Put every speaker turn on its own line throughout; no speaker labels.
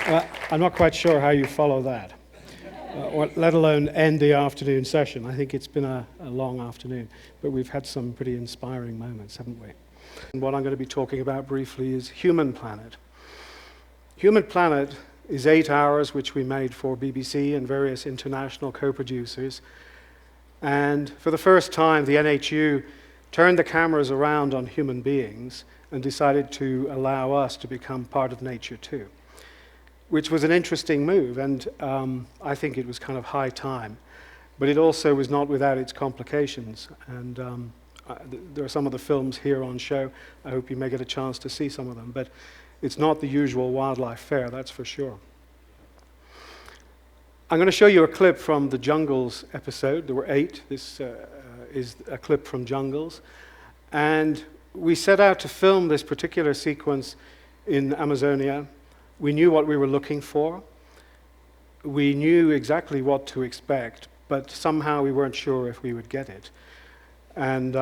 I'm not quite sure how you follow that, or let alone end the afternoon session. I think it's been a long afternoon, but we've had some pretty inspiring moments, haven't we? And what I'm going to be talking about briefly is Human Planet. Human Planet is 8 hours, which we made for BBC and various international co-producers. And for the first time, the NHU turned the cameras around on human beings and decided to allow us to become part of nature too, which was an interesting move, and I think it was kind of high time. But it also was not without its complications, and there are some of the films here on show. I hope you may get a chance to see some of them, but it's not the usual wildlife fair, that's for sure. I'm going to show you a clip from the Jungles episode. There were 8. This is a clip from Jungles. And we set out to film this particular sequence in Amazonia. We knew what we were looking for. We knew exactly what to expect, but somehow we weren't sure if we would get it. And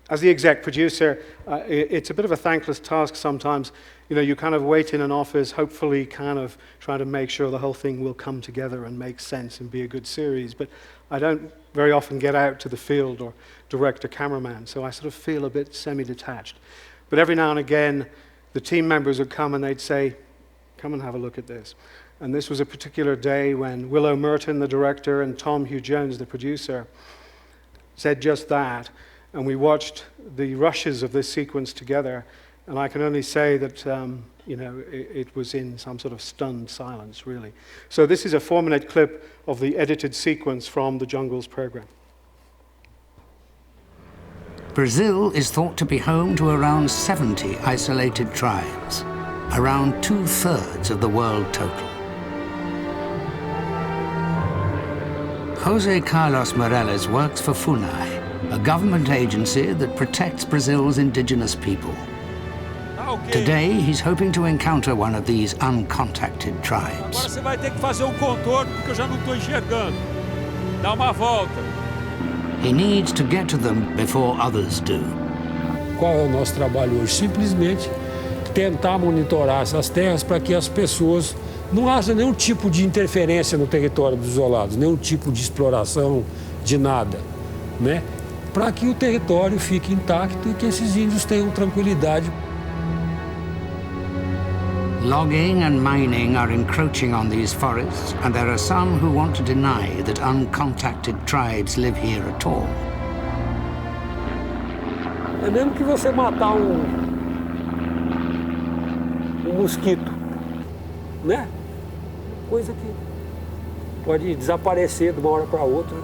as the exec producer, it's a bit of a thankless task sometimes. You know, you kind of wait in an office, hopefully kind of trying to make sure the whole thing will come together and make sense and be a good series. But I don't very often get out to the field or direct a cameraman, so I sort of feel a bit semi-detached. But every now and again, the team members would come and they'd say, "Come and have a look at this." And this was a particular day when Willow Merton, the director, and Tom Hugh-Jones, the producer, said just that. And we watched the rushes of this sequence together, and I can only say that you know, it was in some sort of stunned silence, really. So this is a 4-minute clip of the edited sequence from the Jungles program.
Brazil is thought to be home to around 70 isolated tribes, around 2/3 of the world total. Jose Carlos Morales works for FUNAI, a government agency that protects Brazil's indigenous people. Today, he's hoping to encounter one of these uncontacted tribes.
Agora você vai ter que fazer contorno porque eu já não estou enxergando. Dá uma volta.
He needs to get to them before others do.
Qual é o nosso trabalho hoje? Simplesmente tentar monitorar essas terras para que as pessoas não haja nenhum tipo de interferência no território dos isolados, nenhum tipo de exploração de nada, né? Para que o território fique intacto e que esses índios tenham tranquilidade.
Logging and mining are encroaching on these forests, and there are some who want to deny that uncontacted tribes live here at all.
É mesmo que você matar um mosquito, né? Coisa que pode desaparecer de uma hora para outra.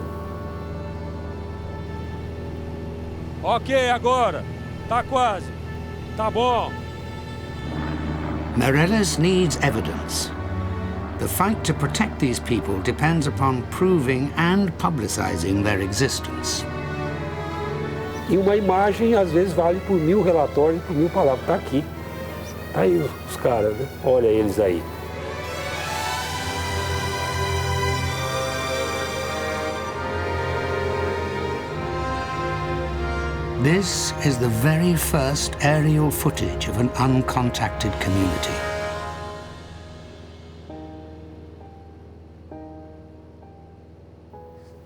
Ok, agora. Tá quase. Tá bom.
Morales needs evidence. The fight to protect these people depends upon proving and publicizing their existence.
E uma imagem, às vezes, vale por 1000 relatórios, por 1000 palavras. Tá aqui. Tá aí os caras, né? Olha eles aí.
This is the very first aerial footage of an uncontacted community.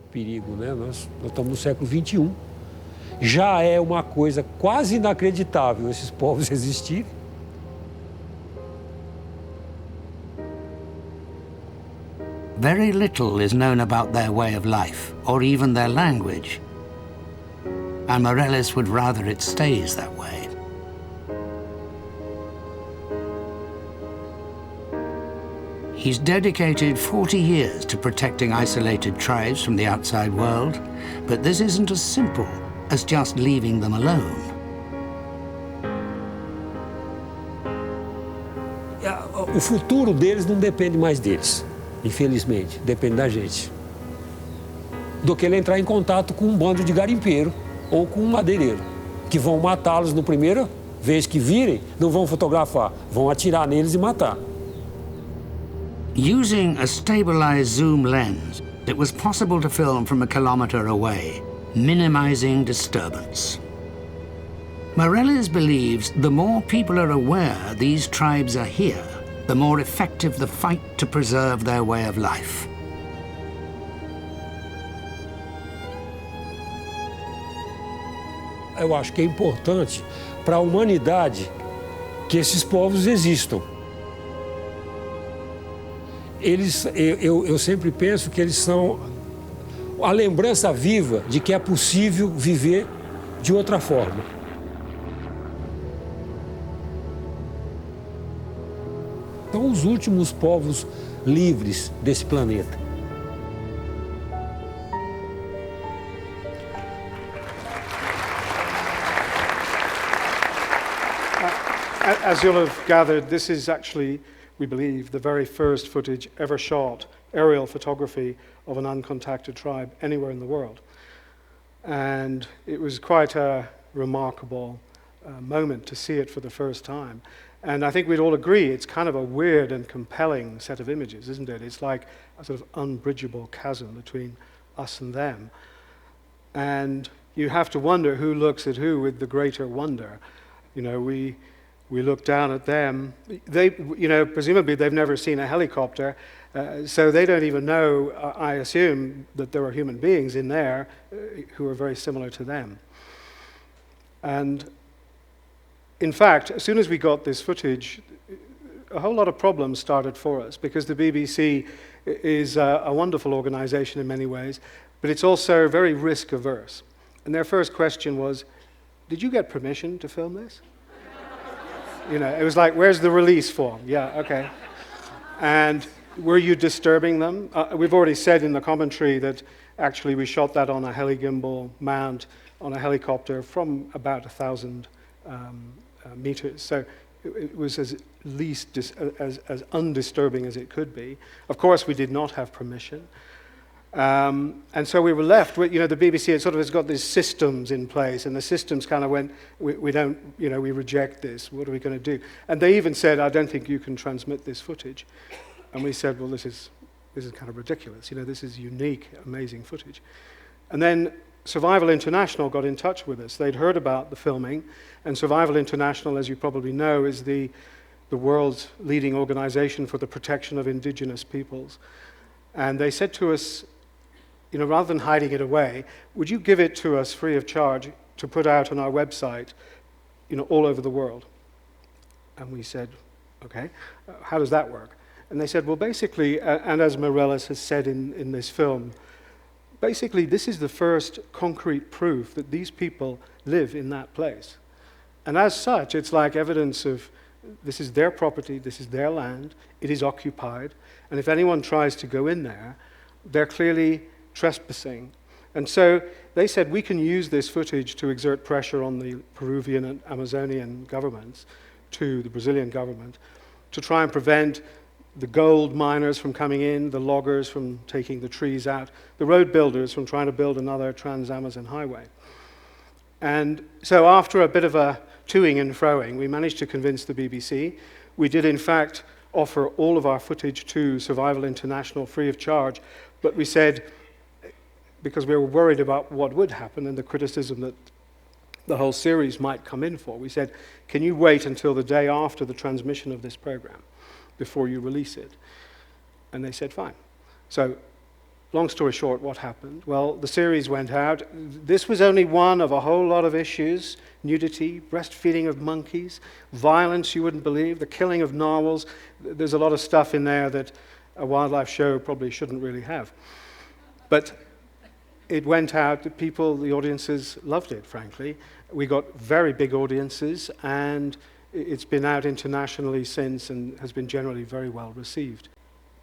Perigo, né? Nós estamos no século XXI. Já é uma coisa quase inacreditável esses povos existirem.
Very little is known about their way of life, or even their language. And Morales would rather it stays that way. He's dedicated 40 years to protecting isolated tribes from the outside world, but this isn't as simple as just leaving them alone.
O futuro deles não depende mais deles, infelizmente, depende da gente. Do que ele entrar em contato com um bando de garimpeiro ou com um madeireiro, que vão matá-los na primeira vez que virem, não vão fotografar, vão atirar neles e matar.
Using a stabilized zoom lens, it was possible to film from a kilometer away, minimizing disturbance. Morales believes the more people are aware these tribes are here, the more effective the fight to preserve their way of life.
Eu acho que é importante para a humanidade que esses povos existam. Eu sempre penso que eles são a lembrança viva de que é possível viver de outra forma. São os últimos povos livres desse planeta.
As you'll have gathered, this is actually, we believe, the very first footage ever shot, aerial photography of an uncontacted tribe anywhere in the world. And it was quite a remarkable moment to see it for the first time. And I think we'd all agree it's kind of a weird and compelling set of images, isn't it? It's like a sort of unbridgeable chasm between us and them. And you have to wonder who looks at who with the greater wonder. You know, we look down at them. They, you know, presumably they've never seen a helicopter, so they don't even know, I assume, that there are human beings in there who are very similar to them. And in fact, as soon as we got this footage, a whole lot of problems started for us, because the BBC is a wonderful organization in many ways, but it's also very risk averse. And their first question was, did you get permission to film this? You know, it was like, where's the release form? Yeah, okay. And were you disturbing them? We've already said in the commentary that actually we shot that on a heli-gimbal mount on a helicopter from about 1,000 meters. So it was as least as undisturbing as it could be. Of course, we did not have permission. And so we were left with, you know, the BBC has got these systems in place, and the systems kind of went, we don't, you know, we reject this, what are we going to do? And they even said, I don't think you can transmit this footage. And we said, well, this is kind of ridiculous, you know, this is unique, amazing footage. And then Survival International got in touch with us. They'd heard about the filming, and Survival International, as you probably know, is the world's leading organization for the protection of indigenous peoples. And they said to us, you know, rather than hiding it away, would you give it to us free of charge to put out on our website, you know, all over the world? And we said, okay, how does that work? And they said, well, basically, and as Morales has said in this film, basically this is the first concrete proof that these people live in that place. And as such, it's like evidence of this is their property, this is their land, it is occupied, and if anyone tries to go in there, they're clearly trespassing. And so they said we can use this footage to exert pressure on the Peruvian and Amazonian governments, to the Brazilian government, to try and prevent the gold miners from coming in, the loggers from taking the trees out, the road builders from trying to build another trans-Amazon highway. And so after a bit of a toing and froing, we managed to convince the BBC. We did, in fact, offer all of our footage to Survival International free of charge, but we said, because we were worried about what would happen and the criticism that the whole series might come in for, we said, can you wait until the day after the transmission of this program before you release it? And they said, fine. So, long story short, what happened? Well, the series went out. This was only one of a whole lot of issues: nudity, breastfeeding of monkeys, violence you wouldn't believe, the killing of narwhals. There's a lot of stuff in there that a wildlife show probably shouldn't really have. But it went out, the audiences loved it, frankly. We got very big audiences, and it's been out internationally since and has been generally very well received.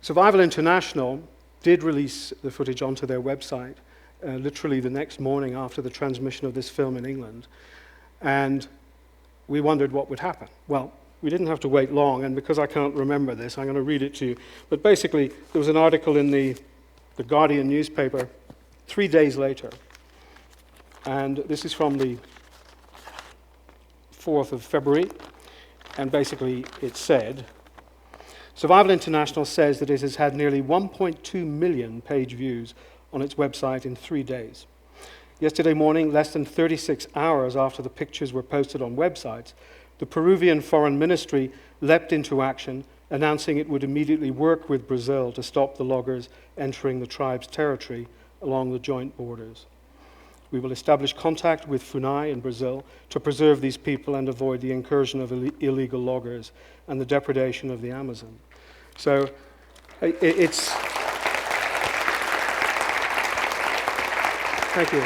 Survival International did release the footage onto their website literally the next morning after the transmission of this film in England, and we wondered what would happen. Well, we didn't have to wait long, and because I can't remember this, I'm going to read it to you. But basically, there was an article in the Guardian newspaper 3 days later, and this is from the 4th of February, and basically it said, Survival International says that it has had nearly 1.2 million page views on its website in 3 days. Yesterday morning, less than 36 hours after the pictures were posted on websites, the Peruvian Foreign Ministry leapt into action announcing it would immediately work with Brazil to stop the loggers entering the tribe's territory along the joint borders. We will establish contact with FUNAI in Brazil to preserve these people and avoid the incursion of illegal loggers and the depredation of the Amazon. So it's... Thank you.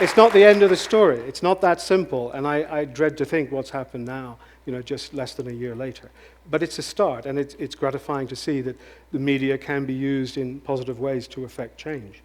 It's not the end of the story. It's not that simple, and I dread to think what's happened now, just less than a year later. But it's a start, and it's gratifying to see that the media can be used in positive ways to affect change.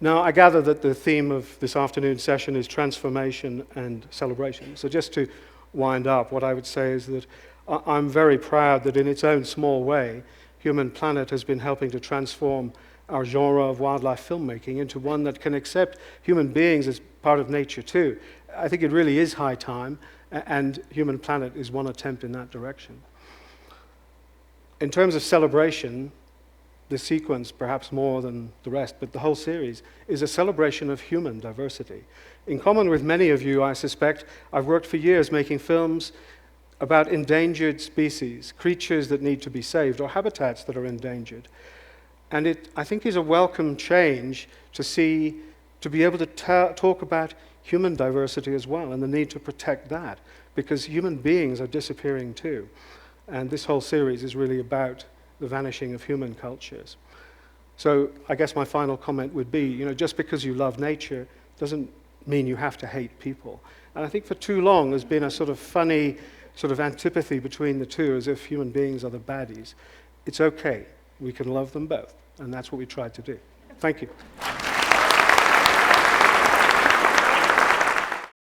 Now, I gather that the theme of this afternoon's session is transformation and celebration. So just to wind up, what I would say is that I'm very proud that in its own small way, Human Planet has been helping to transform our genre of wildlife filmmaking into one that can accept human beings as part of nature too. I think it really is high time, and Human Planet is one attempt in that direction. In terms of celebration, the sequence, perhaps more than the rest, but the whole series, is a celebration of human diversity. In common with many of you, I suspect, I've worked for years making films about endangered species, creatures that need to be saved, or habitats that are endangered. And it, I think, is a welcome change to be able to talk about human diversity as well, and the need to protect that, because human beings are disappearing too. And this whole series is really about the vanishing of human cultures. So I guess my final comment would be, just because you love nature doesn't mean you have to hate people. And I think for too long there's been a sort of funny sort of antipathy between the two, as if human beings are the baddies. It's okay. We can love them both. And that's what we tried to do. Thank you.